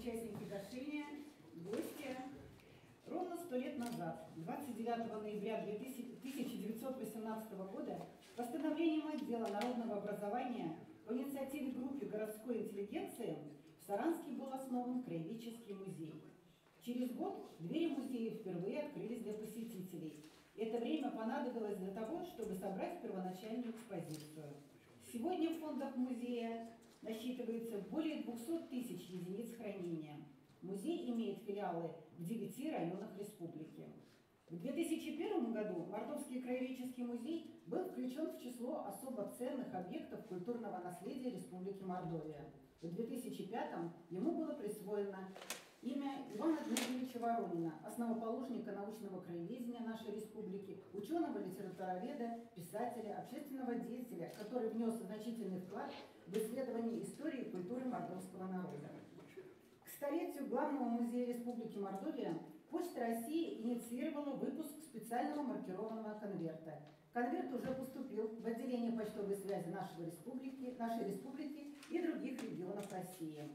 участники гашения, гости. Ровно 100 лет назад, 29 ноября 1918 года, постановлением отдела народного образования по инициативе группы городской интеллигенции в Саранске был основан краеведческий музей. Через год двери музея впервые открылись для посетителей. Это время понадобилось для того, чтобы собрать первоначальную экспозицию. Сегодня в фондах музея насчитывается более 200 тысяч единиц хранения. Музей имеет филиалы в 9 районах республики. В 2001 году Мордовский краеведческий музей был включен в число особо ценных объектов культурного наследия Республики Мордовия. В 2005 ему было присвоено имя Ивана Дмитриевича Воронина, основоположника научного краеведения нашей республики, ученого, литературоведа, писателя, общественного деятеля, который внес значительный вклад в исследование истории и культуры мордовского народа. К столетию Главного музея Республики Мордовия Почта России инициировала выпуск специального маркированного конверта. Конверт уже поступил в отделение почтовой связи нашей республики и других регионов России.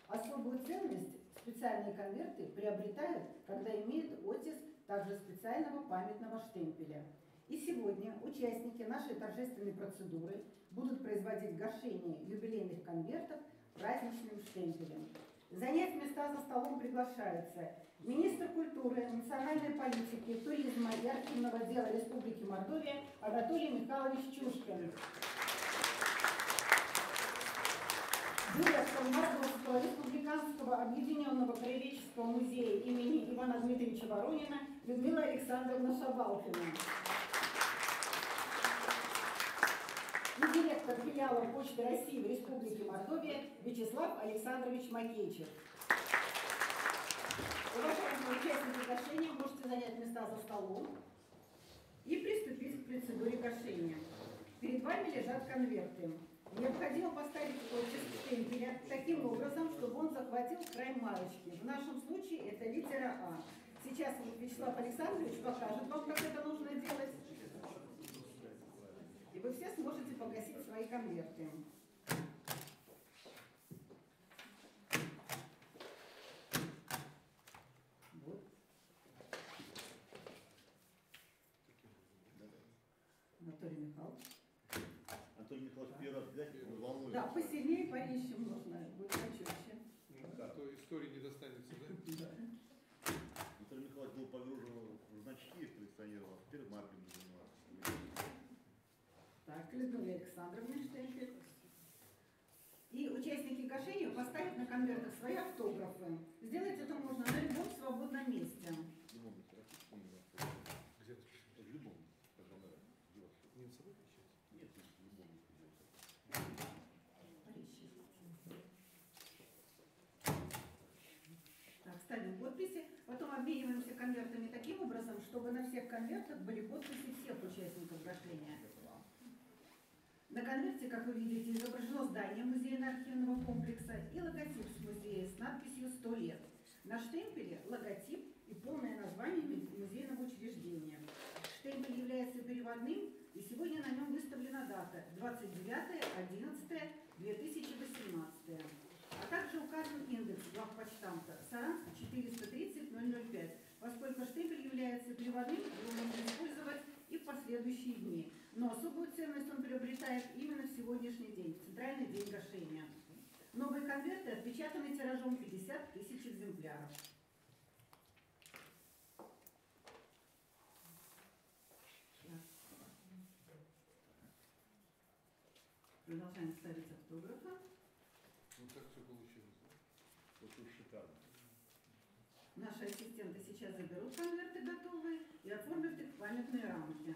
Особую ценность специальные конверты приобретают, когда имеют оттиск также специального памятного штемпеля. И сегодня участники нашей торжественной процедуры будут производить гашение юбилейных конвертов праздничным штемпелем. Занять места за столом приглашаются министр культуры, национальной политики, туризма и архивного дела Республики Мордовия Анатолий Михайлович Чушкин. Директор Мордовского республиканского объединенного краеведческого музея имени Ивана Дмитриевича Воронина Людмила Александровна Шабалкина. И директор филиала Почты России в Республике Мордовия Вячеслав Александрович Макейчев. Уважаемые участники гашения, можете занять места за столом и приступить к процедуре гашения. Перед вами лежат конверты. Необходимо поставить оттиск штемпеля таким образом, чтобы он захватил край марочки. В нашем случае это литера А. Сейчас Вячеслав Александрович покажет вам, как это нужно делать. И вы все сможете погасить свои конверты. Вот. Анатолий Михайлович. Анатолий Михайлович, первый раз взять, волнуется. Да, посильнее порищем нужно, будет почетче. А то истории не достанется, да? Да. Анатолий Михайлович был погружен в значки, коллекционировал, а теперь маркетингом занимается. Так, Людмила Александровна штемпель. И участники гашения поставят на конвертах свои автографы. Сделать это можно на любом свободном месте. В любом месте. Где? В любом. Не на собой кричать? Нет, в любом месте. Так, ставим подписи. Потом обмениваемся конвертами таким образом, чтобы на всех конвертах были подписи всех участников гашения. На конверте, как вы видите, изображено здание музейно-архивного комплекса и логотип с музея с надписью «100 лет». На штемпеле логотип и полное название музейного учреждения. Штемпель является переводным, и сегодня на нем выставлена дата 29.11.2018. А также указан индекс главпочтамта Саранск 430-005. Поскольку штемпель является переводным, его можно использовать и в последующие дни. Но особую ценность он приобретает именно в сегодняшний день, в центральный день гашения. Новые конверты отпечатаны тиражом 50 тысяч экземпляров. Продолжаем ставить автографы. Вот так все получилось, да? Вот уж шикарно. Наши ассистенты сейчас заберут конверты готовые и оформят их в памятные рамки.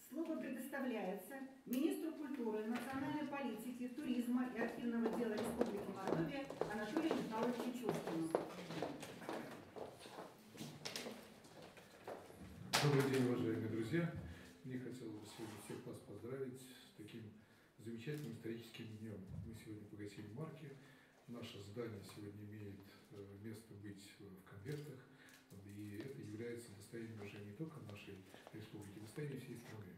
Слово предоставляется министру культуры, национальной политики, туризма и архивного дела Республики Мордовия Анатолию Михайловичу Чушкину. Добрый день, уважаемые друзья. Мне хотелось бы сегодня всех вас поздравить с таким замечательным историческим днем. Мы сегодня погасили марки. Наше здание сегодня имеет место быть в конвертах. И это является достоянием уже не только нашей республики, достоянием всей страны.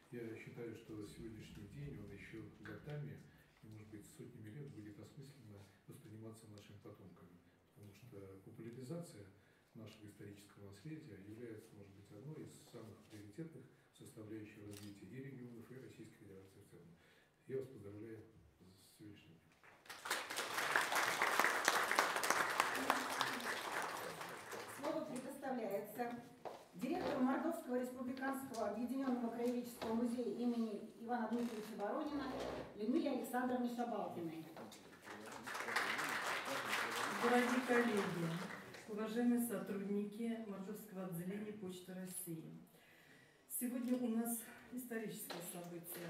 Я считаю, что сегодняшний день, он еще годами и, может быть, сотнями лет будет осмысленно восприниматься нашими потомками. Потому что популяризация нашего исторического наследия является, может быть, одной из самых приоритетных составляющих развития и регионов, и Российской Федерации в целом. Я вас поздравляю с сегодняшним днем. Слово предоставляется директору Мордовского республиканского объединенного краеведческого музея имени Ивана Дмитриевича Воронина Людмиле Александровне Шабалкиной. Дорогие коллеги, уважаемые сотрудники Мордовского отделения Почты России, сегодня у нас историческое событие.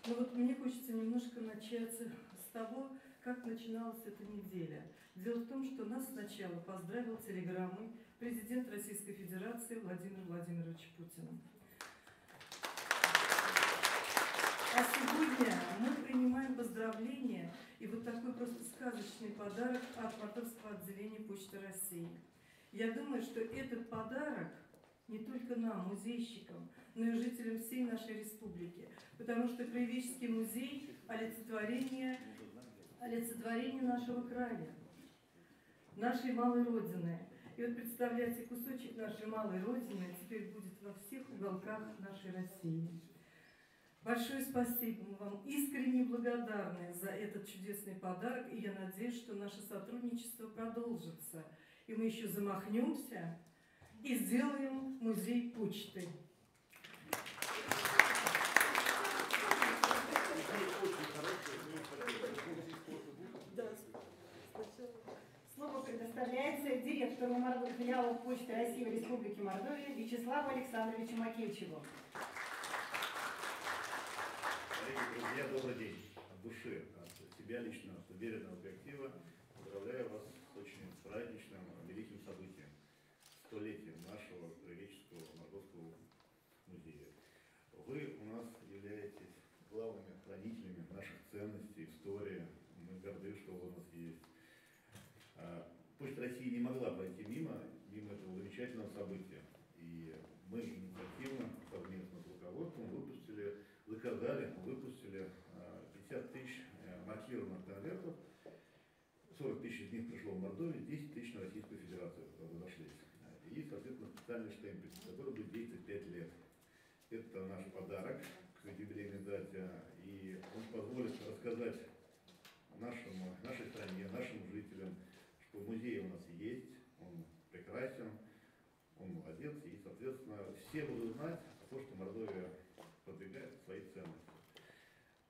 Но вот мне хочется немножко начать с того, как начиналась эта неделя. Дело в том, что нас сначала поздравил телеграммой президент Российской Федерации Владимир Владимирович Путин. А сегодня мы принимаем поздравления и вот такой просто сказочный подарок от Мордовского отделения Почты России. Я думаю, что этот подарок не только нам, музейщикам, но и жителям всей нашей республики, потому что краеведческий музей – олицетворение нашего края, нашей малой родины. И вот представляете, кусочек нашей малой родины теперь будет во всех уголках нашей России. Большое спасибо, мы вам искренне благодарны за этот чудесный подарок, и я надеюсь, что наше сотрудничество продолжится, и мы еще замахнемся и сделаем музей почты. Слово предоставляется директору филиала Почты России в Республике Мордовия Вячеславу Александровичу Макевичеву. Дорогие друзья, добрый день. От души, от себя лично, от уверенного коллектива поздравляю вас с очень праздничным, великим событием, столетием нашего краеведческого Мордовского музея. Вы у нас являетесь главными хранителями наших ценностей, истории. Мы горды, что у нас есть. Почта России не могла пройти мимо этого замечательного события. И мы инициативно, совместно с руководством, выпустили 50 тысяч маркированных конвертов, 40 тысяч из них пришло в Мордовию, 10 тысяч на Российскую Федерацию разошлись. И, соответственно, специальный штемпель, который будет действовать 5 лет. Это наш подарок к юбилейной дате, и он позволит рассказать нашей стране, нашим жителям, что музей у нас есть, он прекрасен, он молодец, и, соответственно, все будут знать то, что Мордовия продвигает свои ценности.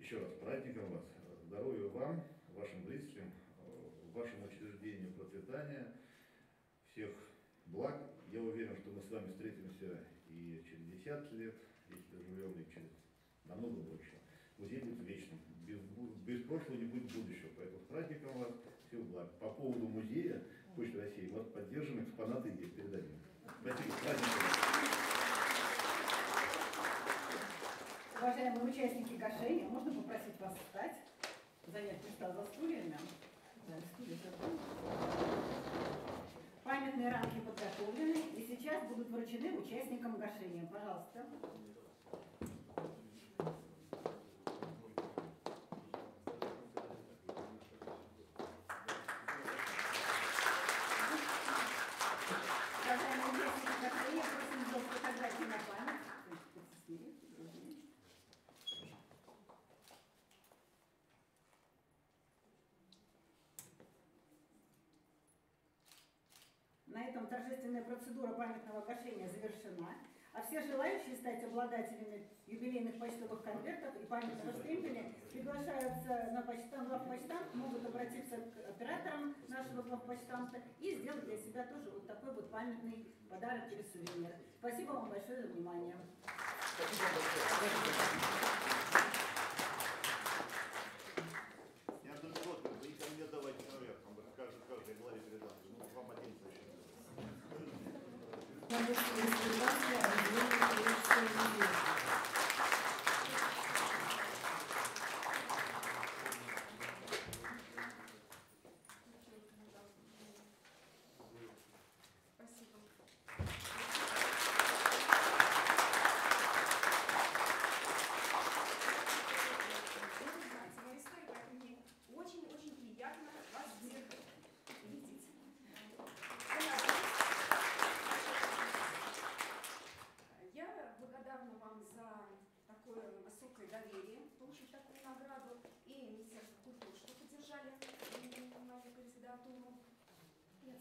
Еще раз, праздником вас, здоровья вам, вашим близким, вашему учреждению процветания, всех благ. Я уверен, что мы с вами встретимся и через 10 лет, если доживем, и через намного больше. Музей будет вечным, без прошлого не будет будущего, поэтому с праздником вас, всех благ. По поводу музея Почты России вас поддержим, экспонаты здесь передадим. Спасибо, с праздником. Уважаемые участники гашения, можно попросить вас встать, занять места за стульями. Памятные рамки подготовлены и сейчас будут вручены участникам гашения. Пожалуйста. Уважаемые участники гашения, просим сделать фотографии на память. На этом торжественная процедура памятного гашения завершена, а все желающие стать обладателями юбилейных почтовых конвертов и памятного штемпеля приглашаются на главпочтамт, могут обратиться к операторам нашего главпочтамта и сделать для себя тоже вот такой вот памятный подарок или сувенир. Спасибо вам большое за внимание. Я только вот, вы ко мне давайте конверт, каждой главе передам. Ну, вам один зачем.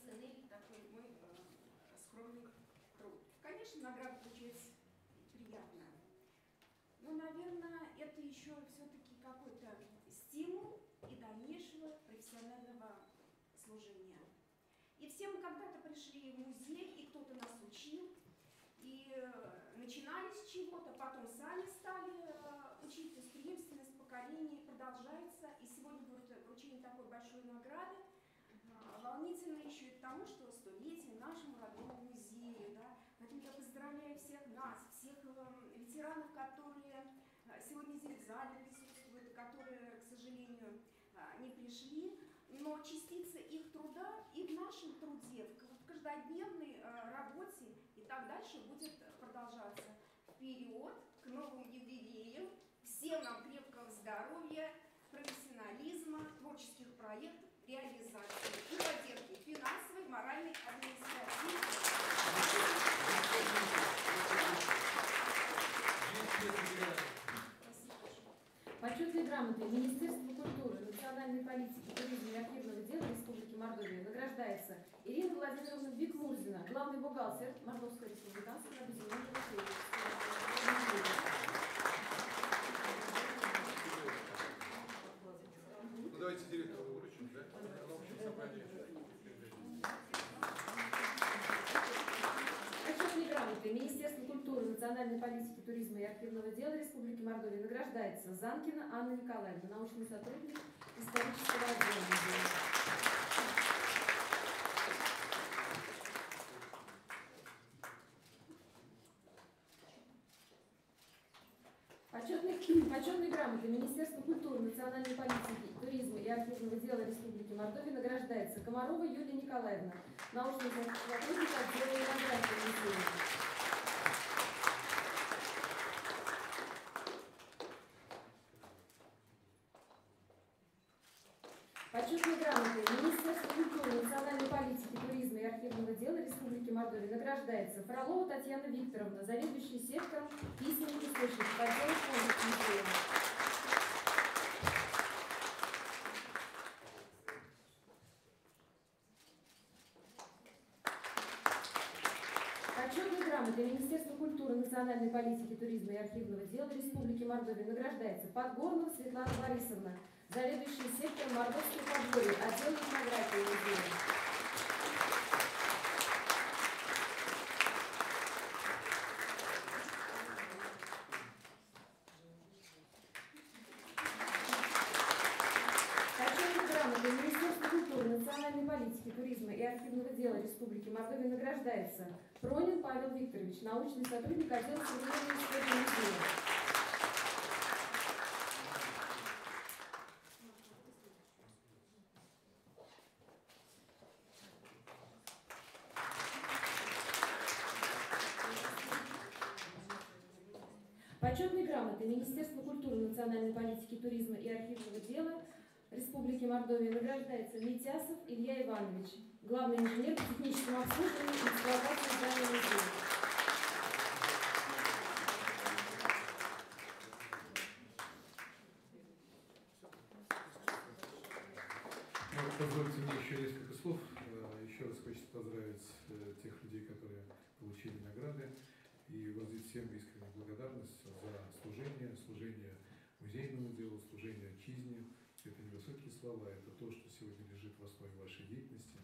оценили такой мой скромный труд. Конечно, награда получается приятная. Но, наверное, это еще все-таки какой-то стимул и дальнейшего профессионального служения. И все мы когда-то пришли в музей, и кто-то нас учил, и начинали с чего-то, потом сами стали учиться, преемственность поколений продолжается. И сегодня вручение такой большой награды волнительно еще и потому, что столетие нашему родному музею. Да? Поэтому я поздравляю всех нас, всех ветеранов, которые сегодня здесь в зале присутствуют, которые, к сожалению, не пришли. Но частица их труда и в нашем труде, в каждодневной работе и так дальше будет продолжаться. Вперед, к новым юбилеям, всем нам крепкого здоровья, профессионализма, творческих проектов, реализации и поддержки финансовой, моральной, административной. Почетной грамотой Министерства культуры, национальной политики, туризма и архивного дела Республики Мордовия награждается Ирина Владимировна Бикмурзина, главный бухгалтер Мордовской республиканской объединенной Ну давайте директора выручим, да? На общем собрании. Почетной грамотой Министерства культуры, национальной политики, туризма и архивного дела Республики Мордовия награждается Занкина Анна Николаевна, научный сотрудник исторического отдела музея. Почетной грамотой Министерства культуры, национальной политики, туризма и архивного дела Республики Мордовия награждается Комарова Юлия Николаевна, научный сотрудник отдела этнографии музея. Почетной грамотой Министерства культуры, национальной политики, туризма и архивного дела Республики Мордовия награждается Фролова Татьяна Викторовна, заведующая сектором письменных источников отдела фондов музея. Почетной грамотой Министерства культуры, национальной политики, туризма и архивного дела Республики Мордовия награждается Подгорнова Светлана Борисовна, заведующая сектором Мордовской подворья, отдел этнографии музея. Почетной грамотой Министерства культуры, национальной политики, туризма и архивного дела Республики Мордовия награждается Пронин Павел Викторович, научный сотрудник отдела современной истории музея. Почетной грамотой Министерства культуры, национальной политики, туризма и архивного дела Республики Мордовия награждается Митясов Илья Иванович, главный инженер по техническому обслуживанию и эксплуатации здания музея. Позвольте мне еще несколько слов. Еще раз хочется поздравить тех людей, которые получили награды, и выразить всем искреннюю благодарность за служение музейному делу, служение отчизне. Это невысокие слова, это то, что сегодня лежит в основе вашей деятельности.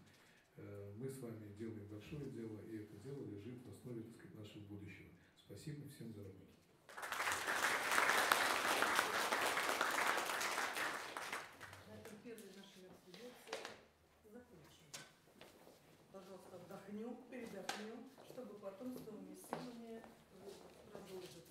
Мы с вами делаем большое дело, и это дело лежит в основе, так сказать, нашего будущего. Спасибо всем за работу. Первый наш мероприятие закончим. Пожалуйста, отдохнем, передохнем, чтобы потом с новыми силами продолжить.